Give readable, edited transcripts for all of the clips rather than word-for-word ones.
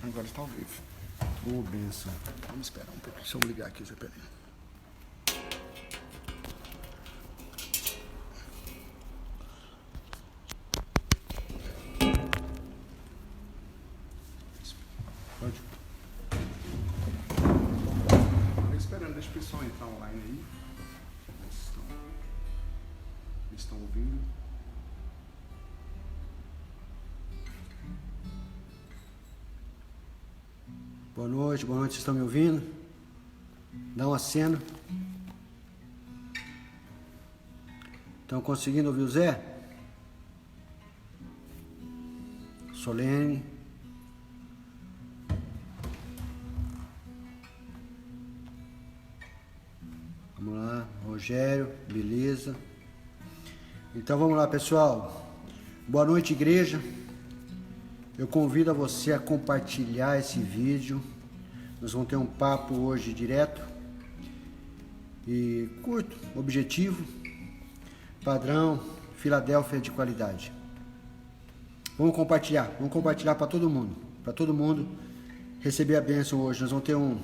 Agora está ao vivo. Ô, benção. Vamos esperar um pouco. Deixa eu ligar aqui, Zé Pereira. Pode. Estou esperando, deixa o pessoal entrar online aí. Eles estão ouvindo. Boa noite, vocês estão me ouvindo? Dá um aceno. Estão conseguindo ouvir o Zé? Solene. Vamos lá, Rogério, beleza. Então vamos lá, pessoal. Boa noite, igreja. Eu convido a você a compartilhar esse vídeo. Nós vamos ter um papo hoje direto e curto, objetivo, padrão, Filadélfia de qualidade. Vamos compartilhar para todo mundo receber a bênção hoje. Nós vamos ter um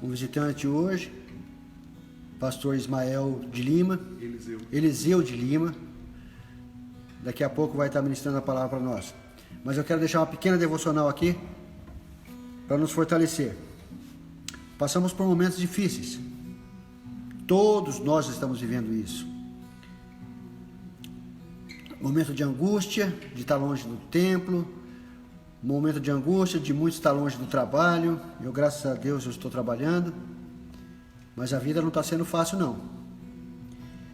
visitante hoje, pastor Ismael de Lima, Eliseu de Lima. Daqui a pouco vai estar ministrando a palavra para nós. Mas eu quero deixar uma pequena devocional aqui para nos fortalecer. Passamos por momentos difíceis. Todos nós estamos vivendo isso. Momento de angústia, de estar longe do templo. Momento de angústia, de muitos estar longe do trabalho. Eu, graças a Deus, eu estou trabalhando. Mas a vida não está sendo fácil, não.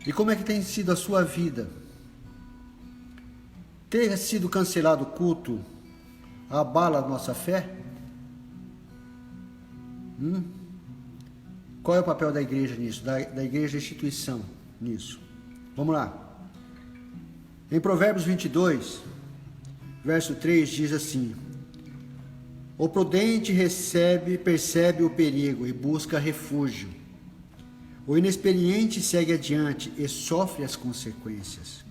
E como é que tem sido a sua vida? Ter sido cancelado o culto abala a nossa fé? Qual é o papel da igreja nisso? Da igreja instituição nisso? Vamos lá. Em Provérbios 22, verso 3 diz assim: o prudente percebe o perigo e busca refúgio. O inexperiente segue adiante e sofre as consequências.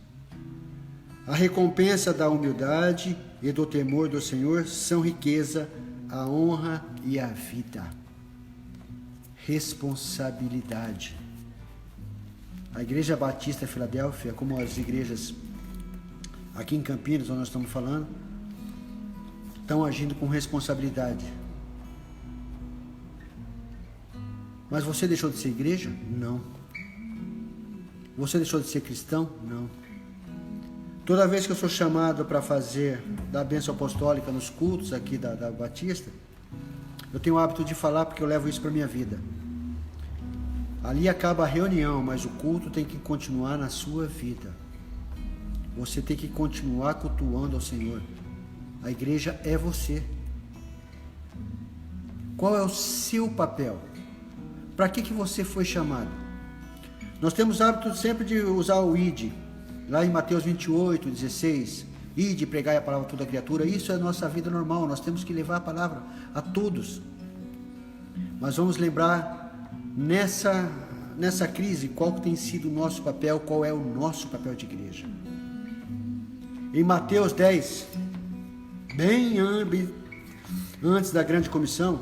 A recompensa da humildade e do temor do Senhor são riqueza, a honra e a vida. Responsabilidade. A Igreja Batista Filadélfia, como as igrejas aqui em Campinas, onde nós estamos falando, estão agindo com responsabilidade. Mas você deixou de ser igreja? Não. Você deixou de ser cristão? Não. Toda vez que eu sou chamado para fazer da bênção apostólica nos cultos aqui da Batista, eu tenho o hábito de falar porque eu levo isso para a minha vida. Ali acaba a reunião, mas o culto tem que continuar na sua vida. Você tem que continuar cultuando ao Senhor. A igreja é você. Qual é o seu papel? Para que você foi chamado? Nós temos hábito sempre de usar o ID. Lá em Mateus 28, 16, ide pregai a palavra a toda criatura. Isso é a nossa vida normal, nós temos que levar a palavra a todos. Mas vamos lembrar, nessa crise, qual tem sido o nosso papel, qual é o nosso papel de igreja. Em Mateus 10, bem antes da grande comissão,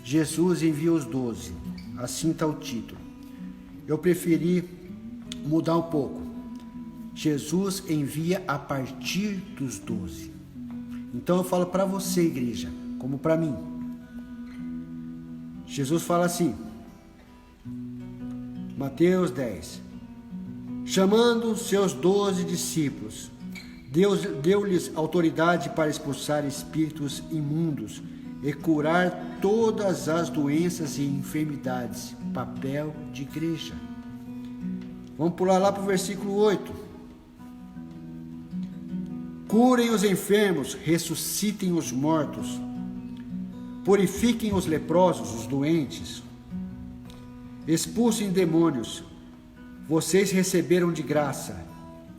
Jesus envia os 12, assim está o título. Eu preferi mudar um pouco. Jesus envia a partir dos 12. Então eu falo para você, igreja, como para mim. Jesus fala assim, Mateus 10, chamando seus 12 discípulos, Deus deu-lhes autoridade para expulsar espíritos imundos e curar todas as doenças e enfermidades. Papel de igreja. Vamos pular lá para o versículo 8. Curem os enfermos, ressuscitem os mortos, purifiquem os leprosos, os doentes, expulsem demônios. Vocês receberam de graça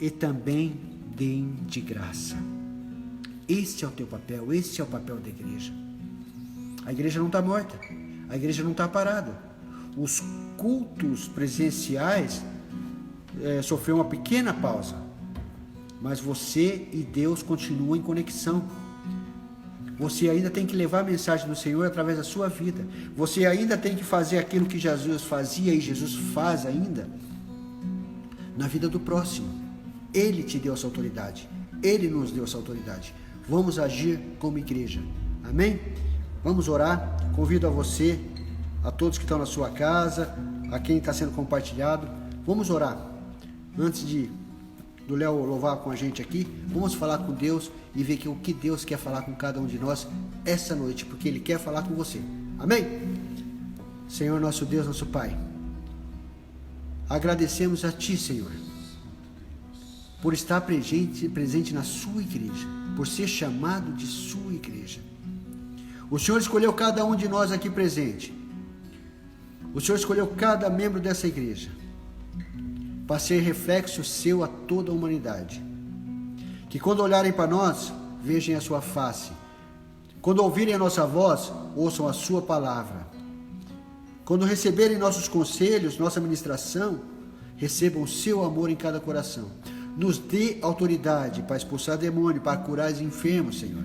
e também deem de graça. Esse é o teu papel, esse é o papel da igreja. A igreja não está morta, a igreja não está parada. Os cultos presenciais sofreu uma pequena pausa, mas você e Deus continuam em conexão. Você ainda tem que levar a mensagem do Senhor através da sua vida. Você ainda tem que fazer aquilo que Jesus fazia e Jesus faz ainda na vida do próximo. Ele te deu essa autoridade. Ele nos deu essa autoridade. Vamos agir como igreja. Amém? Vamos orar. Convido a você, a todos que estão na sua casa, a quem está sendo compartilhado. Vamos orar. Antes do Léo louvar com a gente aqui, vamos falar com Deus e ver o que Deus quer falar com cada um de nós essa noite, porque Ele quer falar com você. Amém? Senhor, nosso Deus, nosso Pai, agradecemos a Ti, Senhor, por estar presente na sua igreja, por ser chamado de sua igreja. O Senhor escolheu cada um de nós aqui presente. O Senhor escolheu cada membro dessa igreja para ser reflexo seu a toda a humanidade. Que quando olharem para nós, vejam a sua face. Quando ouvirem a nossa voz, ouçam a sua palavra. Quando receberem nossos conselhos, nossa ministração, recebam o seu amor em cada coração. Nos dê autoridade para expulsar demônio, para curar os enfermos, Senhor.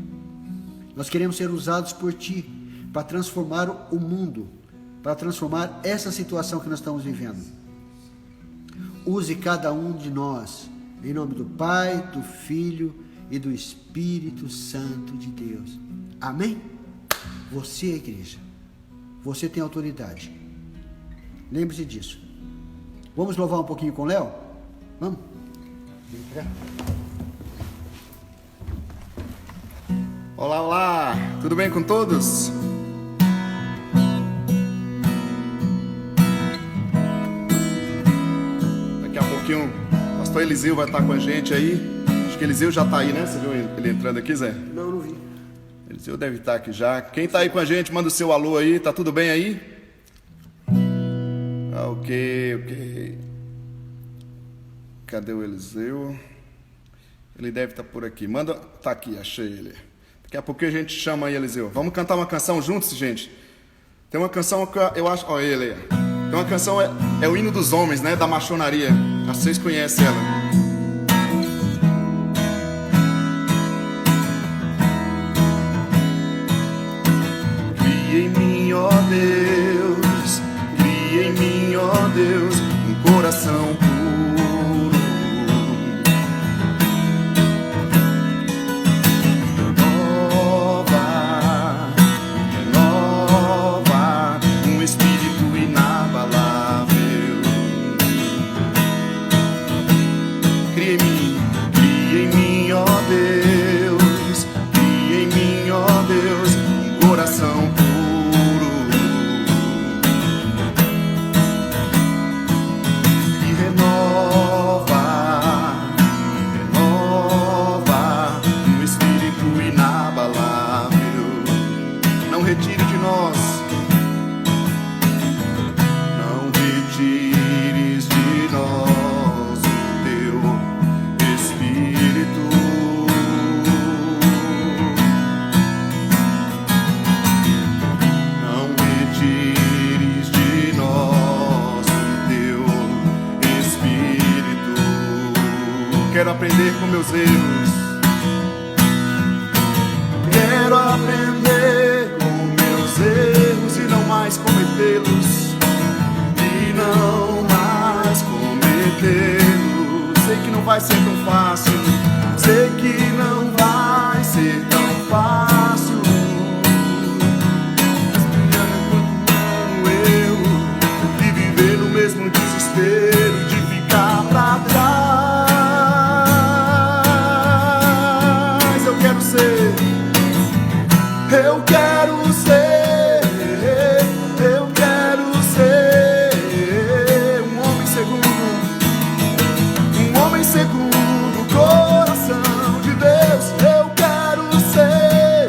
Nós queremos ser usados por Ti para transformar o mundo, para transformar essa situação que nós estamos vivendo. Use cada um de nós, em nome do Pai, do Filho e do Espírito Santo de Deus. Amém? Você é a igreja. Você tem autoridade. Lembre-se disso. Vamos louvar um pouquinho com o Léo? Vamos? Olá, olá! Tudo bem com todos? Daqui a pouquinho o pastor Eliseu vai estar com a gente aí. Acho que Eliseu já está aí, né? Você viu ele entrando aqui, Zé? Não vi. Eliseu deve estar aqui já. Quem está aí com a gente, manda o seu alô aí. Tá tudo bem aí? Ok. Cadê o Eliseu? Ele deve estar por aqui. Manda. Tá aqui, achei ele. Daqui a pouquinho a gente chama aí, Eliseu. Vamos cantar uma canção juntos, gente? Tem uma canção que eu acho... Olha ele aí. Tem uma canção, é o Hino dos Homens, né? Da maçonaria. Vocês conhecem ela. Cria em mim, ó Deus. Cria em mim, ó Deus, um coração puro. Quero aprender com meus erros. Quero aprender com meus erros e não mais cometê-los. E não mais cometê-los. Sei que não vai ser tão fácil. Sei que não vai ser tão fácil. Eu de viver no mesmo desespero, de ficar pra trás. Eu quero ser um homem segundo o coração de Deus. Eu quero ser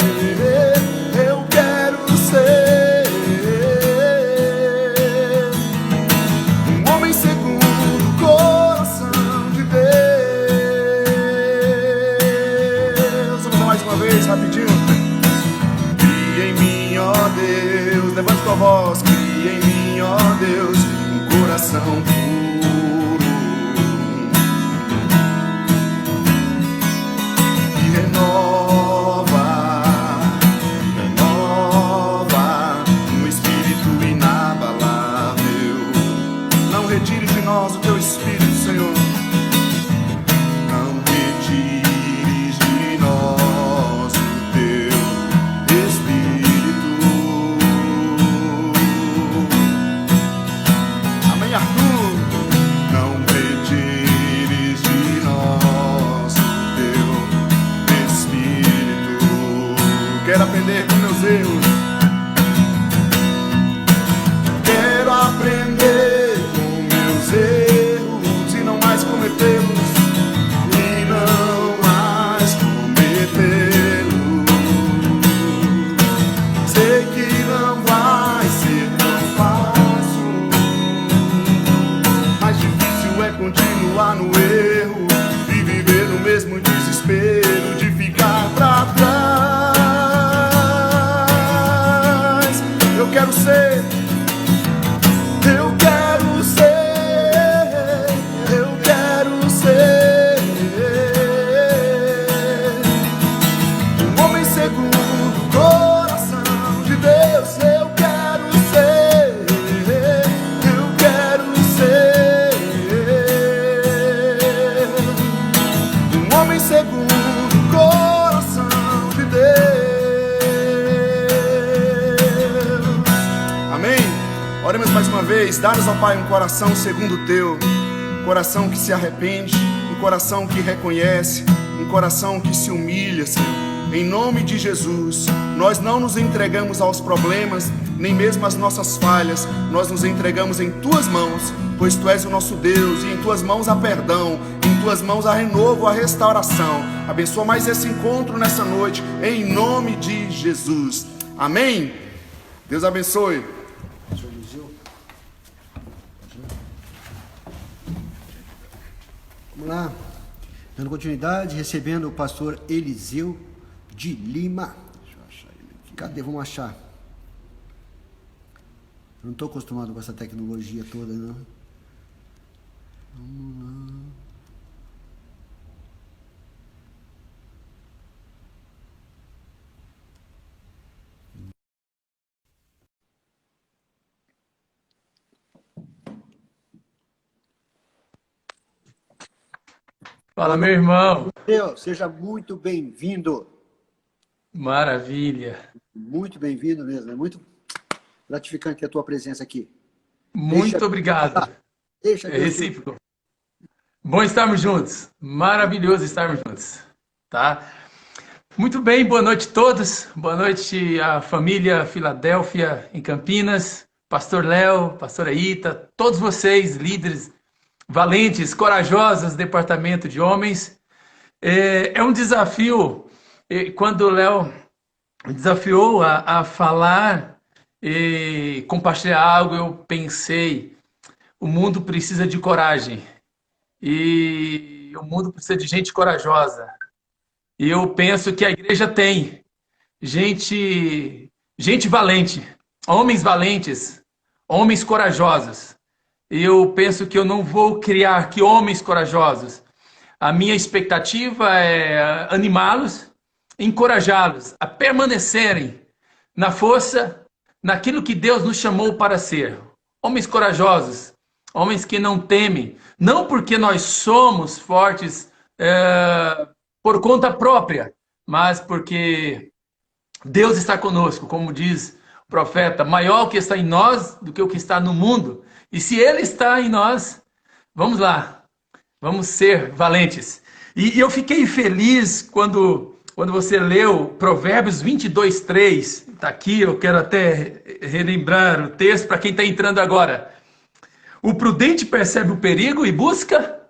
um homem segundo o coração de Deus. Vamos lá mais uma vez, rapidinho. Deus, levante tua voz, cria em mim, ó Deus, um coração puro e renova Quero aprender com meus erros. Quero aprender com meus erros e não mais cometê-los. E não mais cometê-los. Sei que não vai ser tão fácil. Mais difícil é continuar no erro e viver no mesmo desespero de ficar pra trás. Eu quero ser, eu quero ser, eu quero ser um homem segundo o coração de Deus. Eu quero ser, eu quero ser um homem segundo o coração de Deus. Amém? Oremos mais uma vez. Dá-nos, ó Pai, um coração segundo o Teu, um coração que se arrepende, um coração que reconhece, um coração que se humilha, Senhor. Em nome de Jesus, nós não nos entregamos aos problemas, nem mesmo às nossas falhas. Nós nos entregamos em Tuas mãos, pois Tu és o nosso Deus, e em Tuas mãos há perdão, em Tuas mãos há renovo, há restauração. Abençoa mais esse encontro nessa noite, em nome de Jesus. Amém? Deus abençoe. Pastor Eliseu. Vamos lá. Dando continuidade, recebendo o pastor Eliseu de Lima. Deixa eu achar ele aqui. Cadê? Vamos achar. Eu não estou acostumado com essa tecnologia toda, não. Vamos lá. Fala, meu irmão. Deus, seja muito bem-vindo. Maravilha. Muito bem-vindo mesmo. É muito gratificante a tua presença aqui. Muito obrigado. Deixa É Deus recíproco. Bom estarmos juntos. Maravilhoso estarmos juntos. Tá? Muito bem, boa noite a todos. Boa noite à família Filadélfia em Campinas. Pastor Léo, pastora Ita, todos vocês, líderes valentes, corajosos do departamento de homens. É um desafio, quando o Léo me desafiou a falar e compartilhar algo, eu pensei, o mundo precisa de coragem. E o mundo precisa de gente corajosa. E eu penso que a igreja tem gente valente, homens valentes, homens corajosos. E eu penso que eu não vou criar aqui homens corajosos. A minha expectativa é animá-los, encorajá-los a permanecerem na força, naquilo que Deus nos chamou para ser. Homens corajosos, homens que não temem, não porque nós somos fortes por conta própria, mas porque Deus está conosco, como diz o profeta, maior o que está em nós do que o que está no mundo. E se Ele está em nós, vamos lá, vamos ser valentes. E eu fiquei feliz quando você leu Provérbios 22:3, está aqui, eu quero até relembrar o texto para quem está entrando agora. O prudente percebe o perigo e busca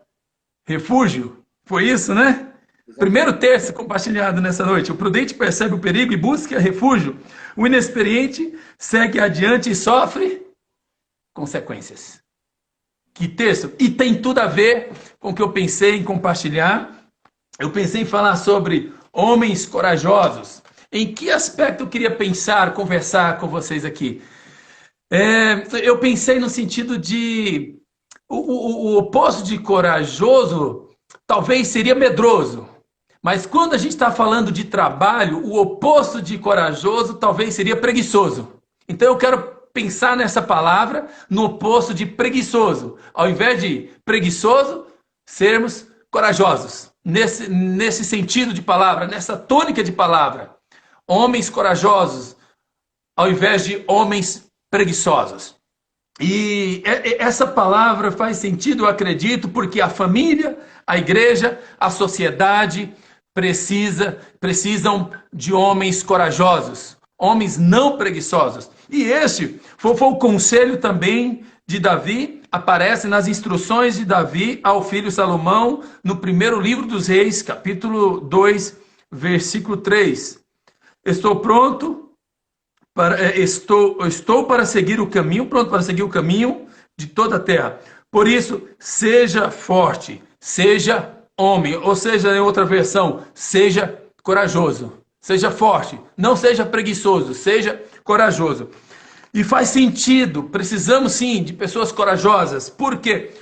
refúgio. Foi isso, né? Primeiro texto compartilhado nessa noite. O prudente percebe o perigo e busca refúgio. O inexperiente segue adiante e sofre consequências. Que texto! E tem tudo a ver com o que eu pensei em compartilhar. Eu pensei em falar sobre homens corajosos. Em que aspecto eu queria pensar, conversar com vocês aqui? Eu pensei no sentido de... O oposto de corajoso talvez seria medroso. Mas quando a gente está falando de trabalho, o oposto de corajoso talvez seria preguiçoso. Então eu quero pensar nessa palavra no oposto de preguiçoso. Ao invés de preguiçoso, sermos corajosos. Nesse sentido de palavra, nessa tônica de palavra. Homens corajosos, ao invés de homens preguiçosos. E essa palavra faz sentido, eu acredito, porque a família, a igreja, a sociedade, precisam de homens corajosos, homens não preguiçosos. E este foi o conselho também de Davi, aparece nas instruções de Davi ao filho Salomão, no primeiro livro dos Reis, capítulo 2, versículo 3. Estou para seguir o caminho, pronto para seguir o caminho de toda a terra. Por isso, seja forte, seja homem, ou seja, em outra versão, seja corajoso, seja forte, não seja preguiçoso, seja corajoso. E faz sentido, precisamos sim de pessoas corajosas, porque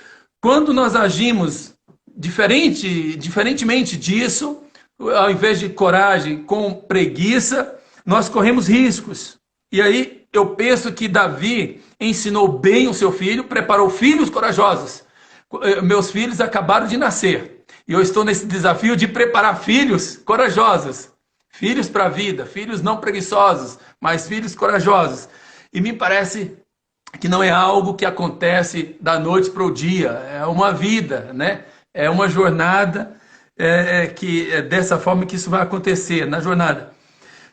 quando nós agimos diferentemente disso, ao invés de coragem com preguiça, nós corremos riscos. E aí eu penso que Davi ensinou bem o seu filho, preparou filhos corajosos. Meus filhos acabaram de nascer e eu estou nesse desafio de preparar filhos corajosos, filhos para a vida, filhos não preguiçosos, mas filhos corajosos. E me parece que não é algo que acontece da noite para o dia, é uma vida, né? É uma jornada, que é dessa forma que isso vai acontecer, na jornada.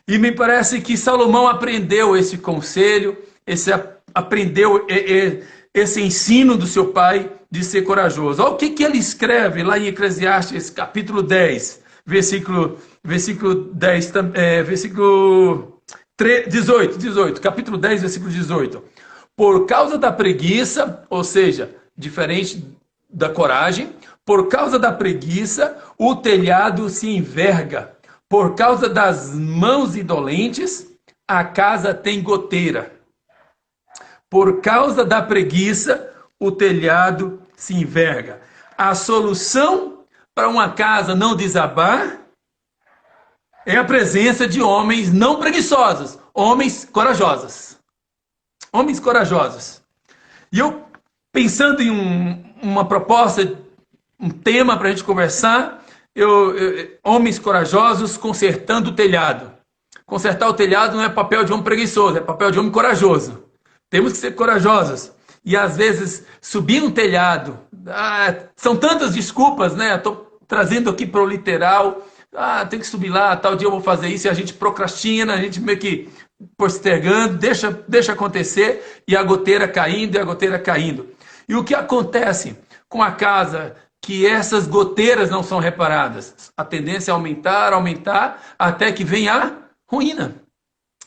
E me parece que Salomão aprendeu esse conselho, aprendeu esse ensino do seu pai de ser corajoso. Olha o que ele escreve lá em Eclesiastes, capítulo 10, versículo 18, capítulo 10, versículo 18. Por causa da preguiça, ou seja, diferente da coragem, por causa da preguiça, o telhado se enverga. Por causa das mãos indolentes, a casa tem goteira. Por causa da preguiça, o telhado se enverga. A solução para uma casa não desabar é a presença de homens não preguiçosos, homens corajosos. Homens corajosos. E eu, pensando em uma proposta, um tema para a gente conversar, homens corajosos consertando o telhado. Consertar o telhado não é papel de homem preguiçoso, é papel de homem corajoso. Temos que ser corajosos. E às vezes subir um telhado, são tantas desculpas, né? Estou trazendo aqui para o literal. Tem que subir lá, tal dia eu vou fazer isso, e a gente procrastina, a gente meio que postergando, deixa acontecer, e a goteira caindo, e a goteira caindo. E o que acontece com a casa que essas goteiras não são reparadas? A tendência é aumentar, até que vem a ruína.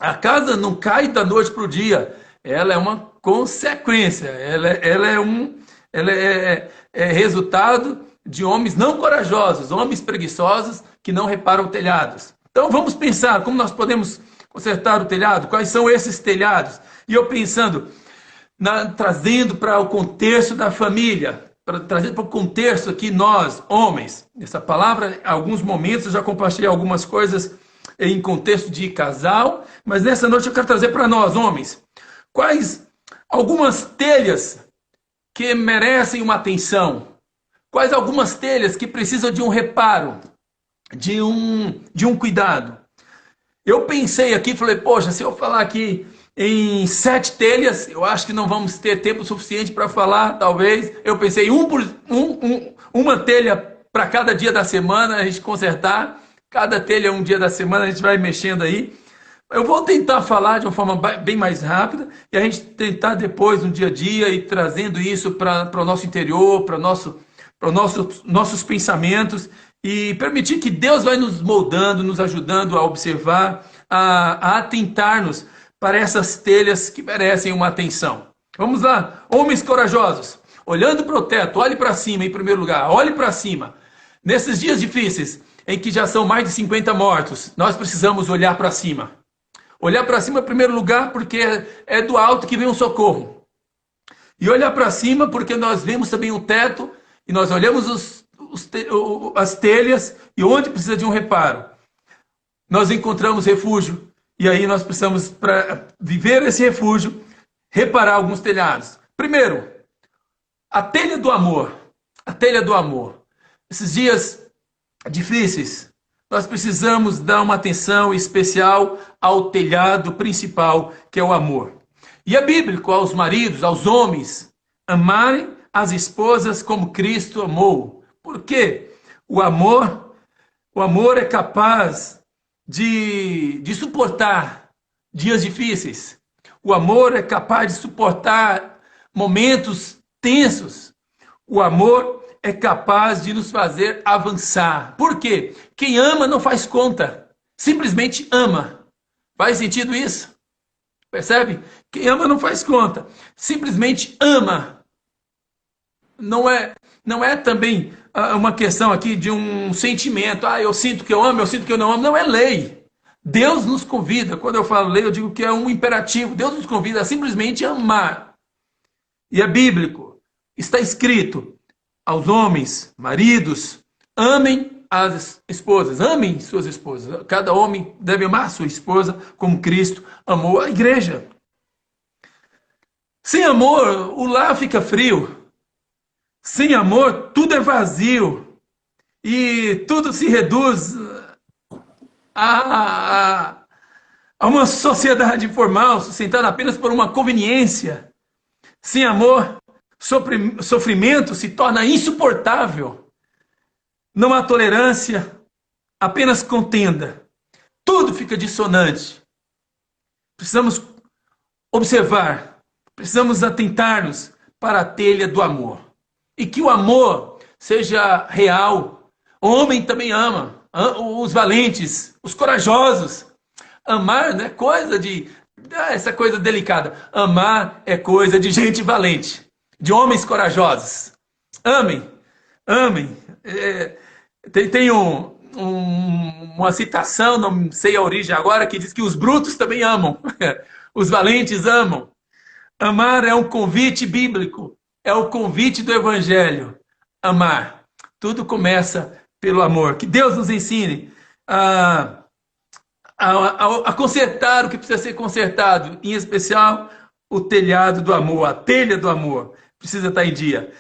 A casa não cai da noite para o dia, ela é uma consequência, ela é resultado de homens não corajosos, homens preguiçosos que não reparam telhados. Então vamos pensar como nós podemos consertar o telhado, quais são esses telhados. E eu pensando, trazendo para o contexto da família, trazendo para o contexto aqui nós, homens. Essa palavra, em alguns momentos eu já compartilhei algumas coisas em contexto de casal, mas nessa noite eu quero trazer para nós, homens, quais algumas telhas que merecem uma atenção, quais algumas telhas que precisam de um reparo, de um cuidado. Eu pensei aqui, falei, poxa, se eu falar aqui em 7 telhas, eu acho que não vamos ter tempo suficiente para falar, talvez. Eu pensei uma telha para cada dia da semana, a gente consertar. Cada telha um dia da semana, a gente vai mexendo aí. Eu vou tentar falar de uma forma bem mais rápida e a gente tentar depois, no dia a dia, ir trazendo isso para o nosso interior, para nossos pensamentos, e permitir que Deus vai nos moldando, nos ajudando a observar, a atentar-nos para essas telhas que merecem uma atenção. Vamos lá, homens corajosos, olhando para o teto, olhe para cima em primeiro lugar, olhe para cima. Nesses dias difíceis, em que já são mais de 50 mortos, nós precisamos olhar para cima. Olhar para cima em primeiro lugar, porque é do alto que vem o socorro. E olhar para cima, porque nós vemos também o teto, e nós olhamos as telhas, e onde precisa de um reparo, nós encontramos refúgio. E aí nós precisamos, para viver esse refúgio, reparar alguns telhados. Primeiro, a telha do amor. A telha do amor. Esses dias difíceis, nós precisamos dar uma atenção especial ao telhado principal, que é o amor. E é bíblico aos maridos, aos homens, amarem as esposas como Cristo amou. Por quê? O amor O amor é capaz de suportar dias difíceis. O amor é capaz de suportar momentos tensos. O amor é capaz de nos fazer avançar. Por quê? Quem ama não faz conta. Simplesmente ama. Faz sentido isso? Percebe? Quem ama não faz conta. Simplesmente ama. Não é também uma questão aqui de um sentimento. Eu sinto que eu amo, eu sinto que eu não amo. Não é lei. Deus nos convida. Quando eu falo lei, eu digo que é um imperativo. Deus nos convida a simplesmente amar. E é bíblico. Está escrito aos homens, maridos, amem as esposas. Amem suas esposas. Cada homem deve amar sua esposa como Cristo amou a igreja. Sem amor, o lar fica frio. Sem amor, tudo é vazio. E tudo se reduz a uma sociedade informal, sustentada apenas por uma conveniência. Sem amor, sofrimento se torna insuportável. Não há tolerância, apenas contenda. Tudo fica dissonante. Precisamos observar, precisamos atentar-nos para a telha do amor. E que o amor seja real. O homem também ama. Os valentes, os corajosos. Amar não é coisa de... essa coisa delicada. Amar é coisa de gente valente. De homens corajosos. Amem. Amem. Tem uma citação, não sei a origem agora, que diz que os brutos também amam. Os valentes amam. Amar é um convite bíblico. É o convite do Evangelho. Amar. Tudo começa pelo amor. Que Deus nos ensine a consertar o que precisa ser consertado. Em especial, o telhado do amor, a telha do amor. Precisa estar em dia.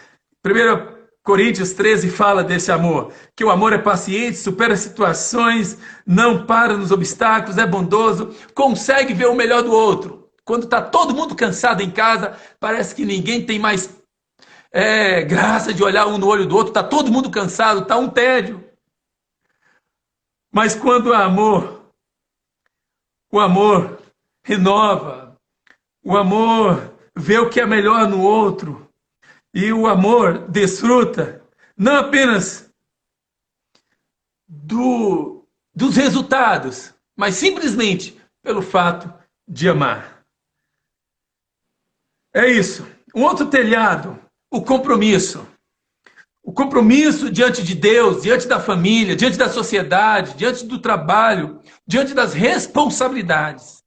1 Coríntios 13 fala desse amor. Que o amor é paciente, supera situações, não para nos obstáculos, é bondoso, consegue ver o melhor do outro. Quando está todo mundo cansado em casa, parece que ninguém tem mais graça de olhar um no olho do outro, está todo mundo cansado, está um tédio. Mas quando o amor renova, o amor vê o que é melhor no outro, e o amor desfruta não apenas dos resultados, mas simplesmente pelo fato de amar. É isso. Um outro telhado, o compromisso. O compromisso diante de Deus, diante da família, diante da sociedade, diante do trabalho, diante das responsabilidades.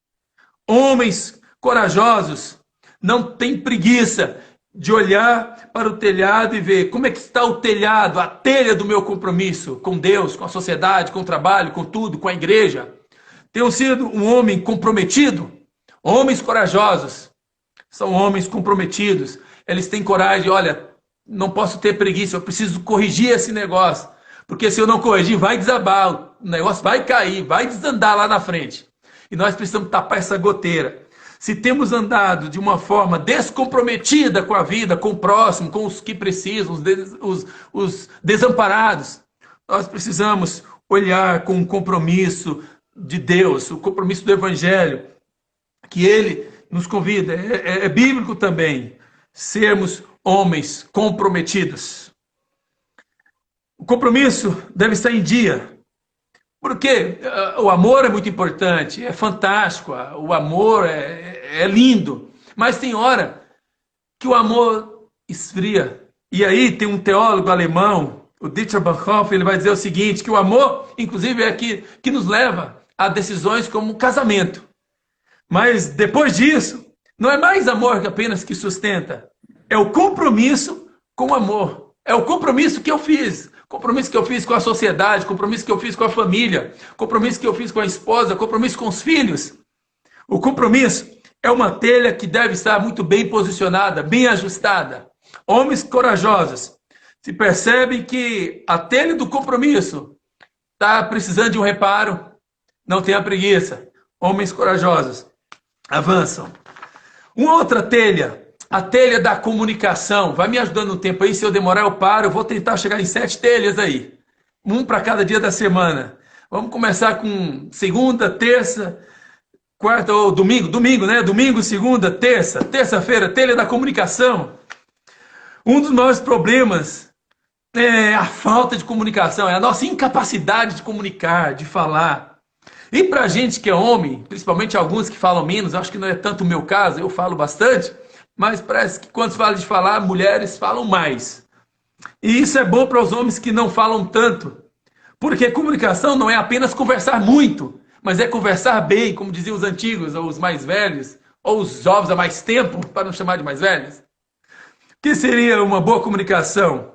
Homens corajosos não têm preguiça de olhar para o telhado e ver como é que está o telhado, a telha do meu compromisso com Deus, com a sociedade, com o trabalho, com tudo, com a igreja. Tenho sido um homem comprometido. Homens corajosos são homens comprometidos. Eles têm coragem, olha, não posso ter preguiça, eu preciso corrigir esse negócio. Porque se eu não corrigir, vai desabar, o negócio vai cair, vai desandar lá na frente. E nós precisamos tapar essa goteira. Se temos andado de uma forma descomprometida com a vida, com o próximo, com os que precisam, os desamparados, nós precisamos olhar com o compromisso de Deus, o compromisso do Evangelho, que Ele nos convida. É bíblico também sermos homens comprometidos. O compromisso deve estar em dia. Porque o amor é muito importante, é fantástico, o amor é lindo, mas tem hora que o amor esfria. E aí tem um teólogo alemão, o Dietrich Bonhoeffer, ele vai dizer o seguinte, que o amor, inclusive, é que nos leva a decisões como o casamento. Mas depois disso, não é mais amor que apenas que sustenta, é o compromisso com o amor, é o compromisso que eu fiz. Compromisso que eu fiz com a sociedade, compromisso que eu fiz com a família, compromisso que eu fiz com a esposa, compromisso com os filhos. O compromisso é uma telha que deve estar muito bem posicionada, bem ajustada. Homens corajosos se percebem que a telha do compromisso está precisando de um reparo, não tenha preguiça. Homens corajosos avançam. Uma outra telha, a telha da comunicação. Vai me ajudando um tempo aí, se eu demorar eu paro, eu vou tentar chegar em 7 telhas aí. Um para cada dia da semana. Vamos começar com segunda, terça, quarta ou domingo. Domingo, né? Domingo, segunda, terça. Terça-feira, telha da comunicação. Um dos maiores problemas é a falta de comunicação, é a nossa incapacidade de comunicar, de falar. E pra gente que é homem, principalmente alguns que falam menos, acho que não é tanto o meu caso, eu falo bastante, mas parece que quando se fala de falar, mulheres falam mais. E isso é bom para os homens que não falam tanto. Porque comunicação não é apenas conversar muito, mas é conversar bem, como diziam os antigos, ou os mais velhos, ou os jovens há mais tempo, para não chamar de mais velhos. O que seria uma boa comunicação?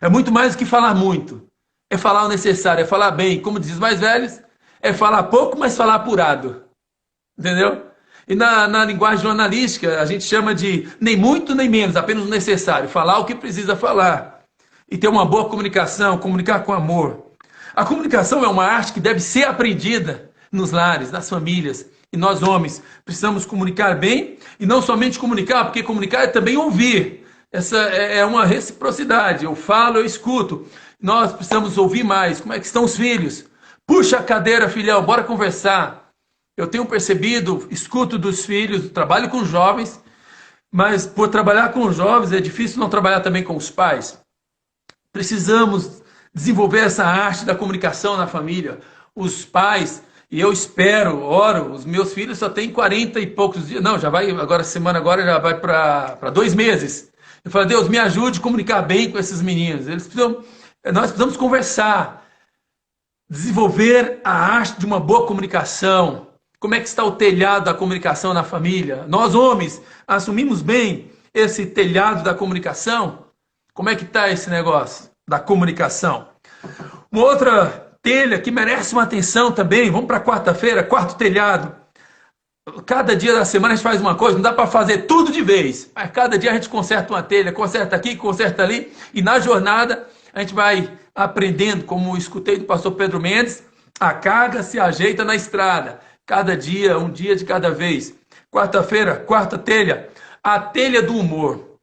É muito mais do que falar muito. É falar o necessário, é falar bem. Como dizem os mais velhos, é falar pouco, mas falar apurado. Entendeu? E na linguagem jornalística, a gente chama de nem muito nem menos, apenas o necessário. Falar o que precisa falar. E ter uma boa comunicação, comunicar com amor. A comunicação é uma arte que deve ser aprendida nos lares, nas famílias. E nós, homens, precisamos comunicar bem. E não somente comunicar, porque comunicar é também ouvir. Essa é uma reciprocidade. Eu falo, eu escuto. Nós precisamos ouvir mais. Como é que estão os filhos? Puxa a cadeira, filhão, bora conversar. Eu tenho percebido, escuto dos filhos, trabalho com jovens, mas por trabalhar com jovens é difícil não trabalhar também com os pais. Precisamos desenvolver essa arte da comunicação na família. Os pais, e eu espero, oro, os meus filhos só têm 40 e poucos dias, não, já vai, agora semana agora já vai para 2 meses. Eu falo, Deus, me ajude a comunicar bem com esses meninos. Nós precisamos conversar, desenvolver a arte de uma boa comunicação. Como é que está o telhado da comunicação na família? Nós, homens, assumimos bem esse telhado da comunicação? Como é que está esse negócio da comunicação? Uma outra telha que merece uma atenção também, vamos para quarta-feira, quarto telhado. Cada dia da semana a gente faz uma coisa, não dá para fazer tudo de vez. Mas cada dia a gente conserta uma telha, conserta aqui, conserta ali. E na jornada a gente vai aprendendo, como escutei do pastor Pedro Mendes, a carga se ajeita na estrada. Cada dia, um dia de cada vez. Quarta-feira, quarta telha, a telha do humor.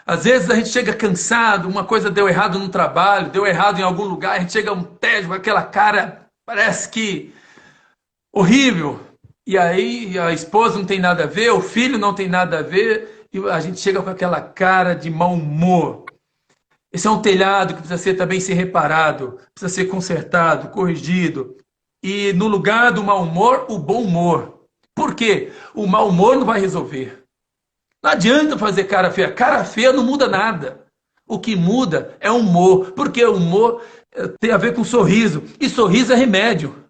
Às vezes a gente chega cansado, uma coisa deu errado no trabalho, deu errado em algum lugar, a gente chega um tédio com aquela cara, parece que horrível. E aí a esposa não tem nada a ver, o filho não tem nada a ver, e a gente chega com aquela cara de mau humor. Esse é um telhado que precisa também ser reparado, precisa ser consertado, corrigido. E no lugar do mau humor, o bom humor. Por quê? O mau humor não vai resolver. Não adianta fazer cara feia. Cara feia não muda nada. O que muda é o humor. Porque o humor tem a ver com sorriso. E sorriso é remédio.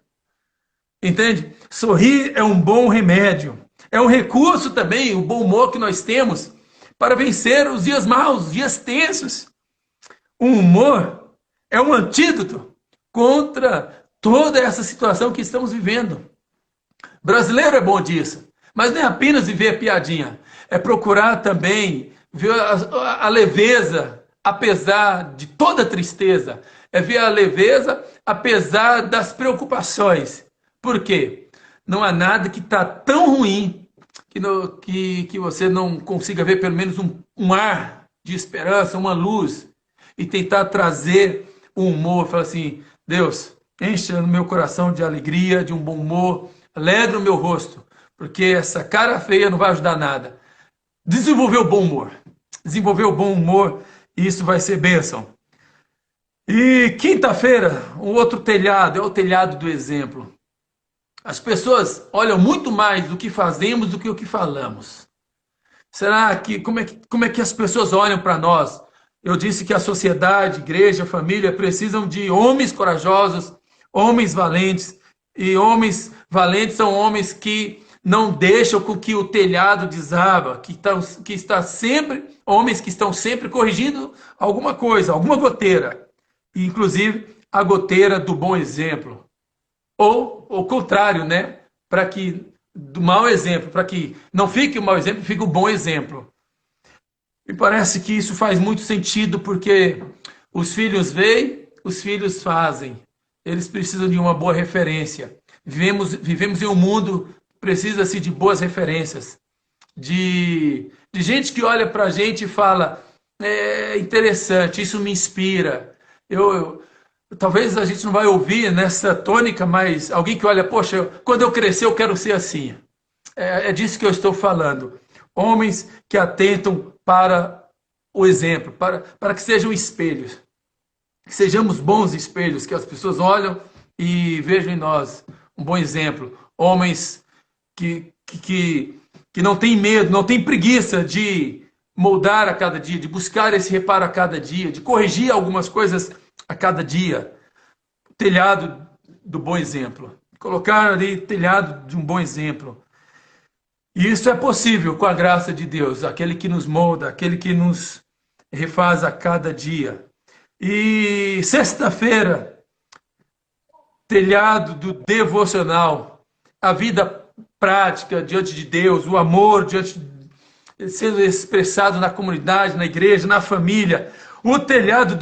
Entende? Sorrir é um bom remédio. É um recurso também, o bom humor que nós temos para vencer os dias maus, os dias tensos. O humor é um antídoto contra toda essa situação que estamos vivendo. Brasileiro é bom disso, mas não é apenas viver piadinha, é procurar também ver a leveza, apesar de toda a tristeza, é ver a leveza, apesar das preocupações. Por quê? Não há nada que está tão ruim que você não consiga ver pelo menos um ar de esperança, uma luz, e tentar trazer o humor, falar assim, Deus, encha no meu coração de alegria, de um bom humor, alegra o meu rosto, porque essa cara feia não vai ajudar nada. Desenvolver o bom humor. Desenvolver o bom humor, e isso vai ser bênção. E quinta-feira, um outro telhado, é o telhado do exemplo. As pessoas olham muito mais do que fazemos do que o que falamos. Será que, como é que as pessoas olham para nós? Eu disse que a sociedade, igreja, família precisam de homens corajosos, homens valentes. E homens valentes são homens que não deixam com que o telhado desaba, que está sempre, homens que estão sempre corrigindo alguma coisa, alguma goteira. Inclusive a goteira do bom exemplo. Ou o contrário, né? Para que do mau exemplo, para que não fique o mau exemplo, fique o bom exemplo. Me parece que isso faz muito sentido, porque os filhos veem, os filhos fazem. Eles precisam de uma boa referência. Vivemos em um mundo que precisa-se de boas referências. De gente que olha para a gente e fala, é interessante, isso me inspira. talvez a gente não vai ouvir nessa tônica, mas alguém que olha, poxa, quando eu crescer eu quero ser assim. É disso que eu estou falando. Homens que atentam para o exemplo, para que sejam espelhos. Que sejamos bons espelhos, que as pessoas olham e vejam em nós um bom exemplo. Homens que não têm medo, não têm preguiça de moldar a cada dia, de buscar esse reparo a cada dia, de corrigir algumas coisas a cada dia. Telhado do bom exemplo. Colocar ali telhado de um bom exemplo. E isso é possível com a graça de Deus, aquele que nos molda, aquele que nos refaz a cada dia. E sexta-feira, telhado do devocional, a vida prática diante de Deus, o amor sendo expressado na comunidade, na igreja, na família, o telhado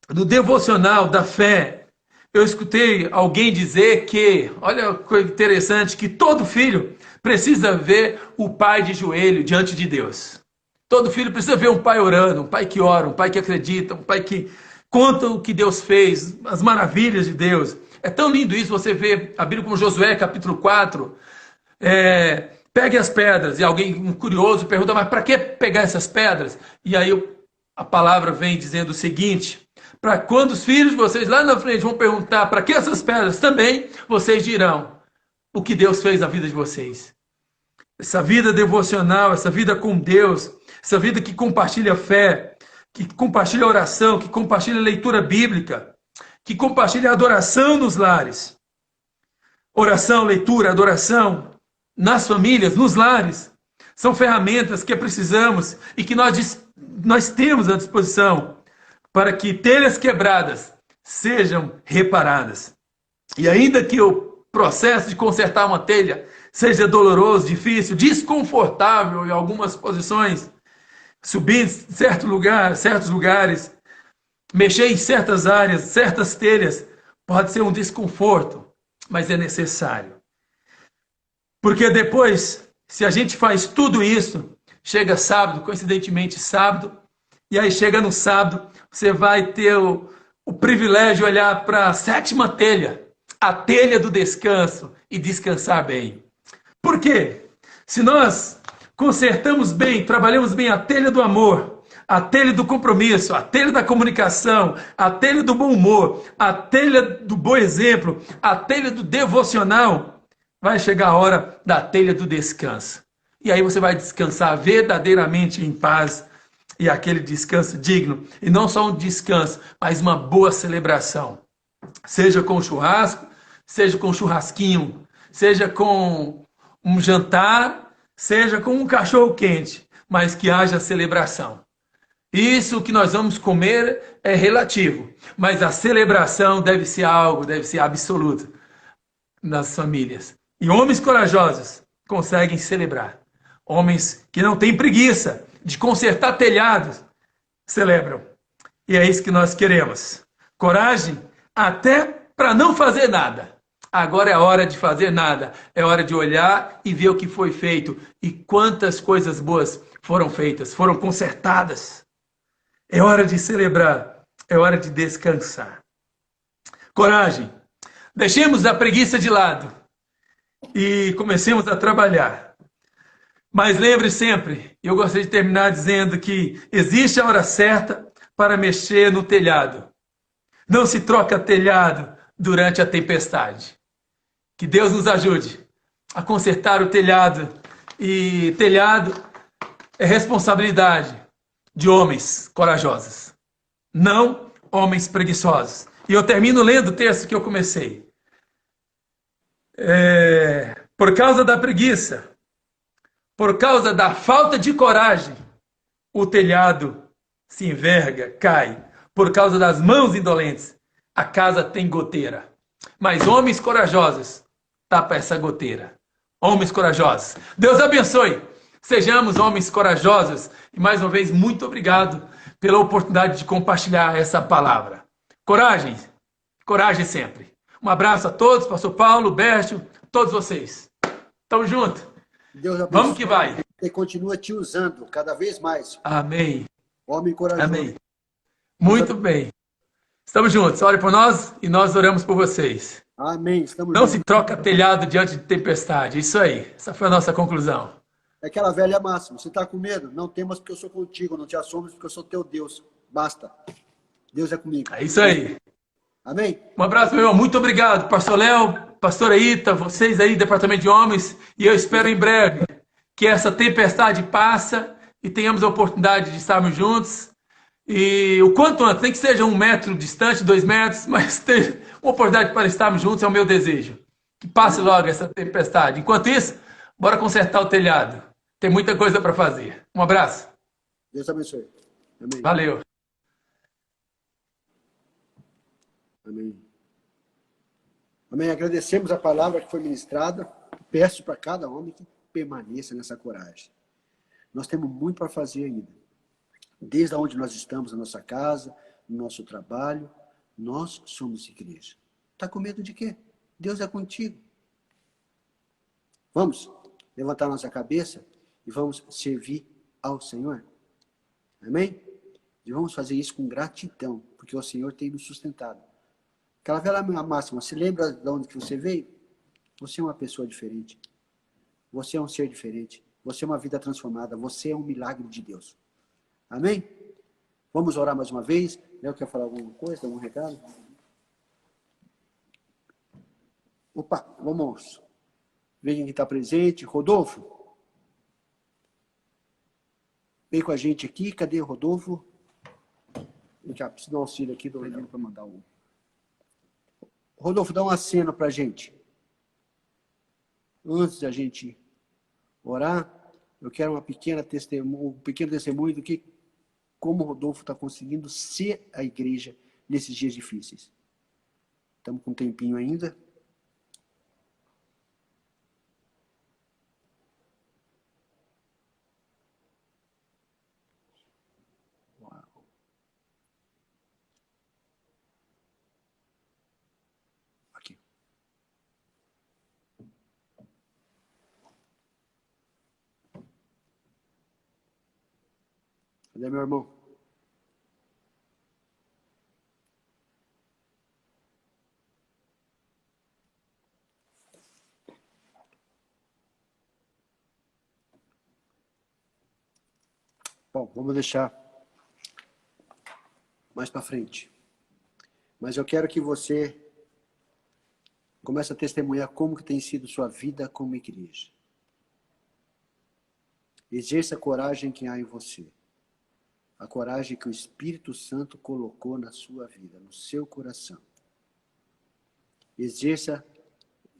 do devocional, da fé. Eu escutei alguém dizer que, olha que coisa interessante, que todo filho precisa ver o pai de joelho diante de Deus. Todo filho precisa ver um pai orando, um pai que ora, um pai que acredita, um pai que conta o que Deus fez, as maravilhas de Deus. É tão lindo isso, você vê a Bíblia como Josué, capítulo 4. Pegue as pedras, e alguém um curioso pergunta, mas para que pegar essas pedras? E aí a palavra vem dizendo o seguinte, para quando os filhos de vocês lá na frente vão perguntar para que essas pedras, também vocês dirão o que Deus fez na vida de vocês. Essa vida devocional, essa vida com Deus, essa vida que compartilha fé, que compartilha oração, que compartilha leitura bíblica, que compartilha adoração nos lares. Oração, leitura, adoração nas famílias, nos lares, são ferramentas que precisamos e que nós temos à disposição para que telhas quebradas sejam reparadas. E ainda que o processo de consertar uma telha seja doloroso, difícil, desconfortável em algumas posições, subir em certos lugares, mexer em certas áreas, certas telhas, pode ser um desconforto, mas é necessário. Porque depois, se a gente faz tudo isso, chega sábado, coincidentemente sábado, e aí chega no sábado, você vai ter o privilégio de olhar para a sétima telha, a telha do descanso, e descansar bem. Por quê? Se nós consertamos bem, trabalhamos bem a telha do amor, a telha do compromisso, a telha da comunicação, a telha do bom humor, a telha do bom exemplo, a telha do devocional, vai chegar a hora da telha do descanso. E aí você vai descansar verdadeiramente em paz, e aquele descanso digno. E não só um descanso, mas uma boa celebração. Seja com churrasco, seja com churrasquinho, seja com um jantar, seja com um cachorro quente, mas que haja celebração. Isso que nós vamos comer é relativo, mas a celebração deve ser algo, deve ser absoluto nas famílias. E homens corajosos conseguem celebrar. Homens que não têm preguiça de consertar telhados, celebram. E é isso que nós queremos. Coragem até para não fazer nada. Agora é a hora de fazer nada. É hora de olhar e ver o que foi feito. E quantas coisas boas foram feitas, foram consertadas. É hora de celebrar. É hora de descansar. Coragem. Deixemos a preguiça de lado. E comecemos a trabalhar. Mas lembre sempre, eu gostaria de terminar dizendo que existe a hora certa para mexer no telhado. Não se troca telhado durante a tempestade. Que Deus nos ajude a consertar o telhado. E telhado é responsabilidade de homens corajosos, não homens preguiçosos. E eu termino lendo o texto que eu comecei. Por causa da preguiça, por causa da falta de coragem, o telhado se enverga, cai. Por causa das mãos indolentes, a casa tem goteira. Mas homens corajosos tapa essa goteira. Homens corajosos. Deus abençoe. Sejamos homens corajosos. E mais uma vez, muito obrigado pela oportunidade de compartilhar essa palavra. Coragem. Coragem sempre. Um abraço a todos, pastor Paulo, Bércio, todos vocês. Tamo junto. Deus abençoe. Vamos que vai. E continua te usando cada vez mais. Amém. Homem corajoso. Amém. Muito bem. Estamos juntos. Ore por nós e nós oramos por vocês. Amém. Estamos Não juntos. se troca telhado diante de tempestade. Isso aí. Essa foi a nossa conclusão. É aquela velha máxima. Você está com medo? Não temas porque eu sou contigo. Não te assombres porque eu sou teu Deus. Basta. Deus é comigo. É isso aí. Amém? Um abraço, meu irmão. Muito obrigado, pastor Léo, pastora Ita, vocês aí, Departamento de Homens. E eu espero em breve que essa tempestade passe e tenhamos a oportunidade de estarmos juntos. E o quanto antes, nem que seja 1 metro distante, 2 metros, mas ter uma oportunidade para estarmos juntos é o meu desejo. Que passe logo essa tempestade. Enquanto isso, bora consertar o telhado. Tem muita coisa para fazer. Um abraço. Deus abençoe. Amém. Valeu. Amém. Amém. Agradecemos a palavra que foi ministrada. Peço para cada homem que permaneça nessa coragem. Nós temos muito para fazer ainda. Desde onde nós estamos, na nossa casa, no nosso trabalho, nós somos igreja. Está com medo de quê? Deus é contigo. Vamos levantar nossa cabeça e vamos servir ao Senhor. Amém? E vamos fazer isso com gratidão, porque o Senhor tem nos sustentado. Aquela velha máxima, se lembra de onde que você veio? Você é uma pessoa diferente. Você é um ser diferente. Você é uma vida transformada. Você é um milagre de Deus. Amém? Vamos orar mais uma vez. Léo quer falar alguma coisa? Algum recado? Opa, vamos. Vejam quem está presente. Rodolfo. Vem com a gente aqui. Cadê o Rodolfo? Já preciso de um auxílio aqui do Rodolfo para mandar um. Rodolfo, dá um aceno para a gente. Antes da gente orar, eu quero um pequeno testemunho do que, como o Rodolfo está conseguindo ser a igreja nesses dias difíceis. Estamos com um tempinho ainda. Uau. Aqui. Cadê meu irmão? Bom, vamos deixar mais para frente. Mas eu quero que você comece a testemunhar como que tem sido sua vida como igreja. Exerça a coragem que há em você. A coragem que o Espírito Santo colocou na sua vida, no seu coração. Exerça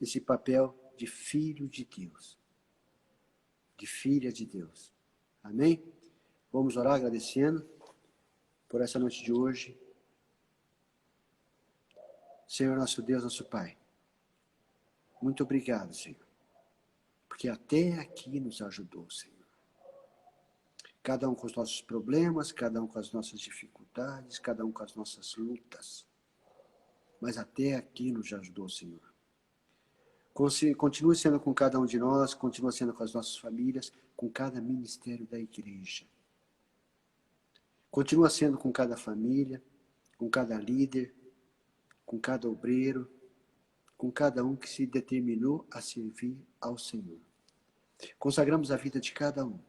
esse papel de filho de Deus. De filha de Deus. Amém? Vamos orar agradecendo por essa noite de hoje. Senhor, nosso Deus, nosso Pai. Muito obrigado, Senhor. Porque até aqui nos ajudou, Senhor. Cada um com os nossos problemas, cada um com as nossas dificuldades, cada um com as nossas lutas. Mas até aqui nos ajudou, Senhor. Continue sendo com cada um de nós, continue sendo com as nossas famílias, com cada ministério da igreja. Continua sendo com cada família, com cada líder, com cada obreiro, com cada um que se determinou a servir ao Senhor. Consagramos a vida de cada um.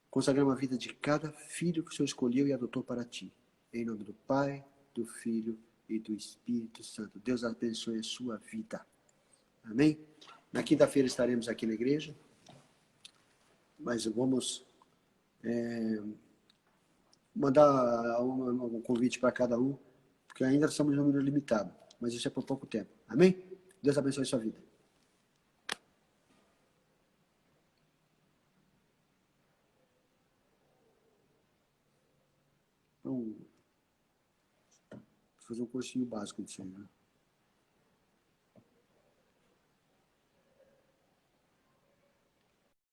Consagramos a vida de cada filho que o Senhor escolheu e adotou para ti. Em nome do Pai, do Filho e do Espírito Santo. Deus abençoe a sua vida. Amém? Na quinta-feira estaremos aqui na igreja. Mas vamos mandar um convite para cada um, porque ainda somos um número limitado. Mas isso é por pouco tempo. Amém? Deus abençoe a sua vida. Então, vou fazer um cursinho básico disso aí, né?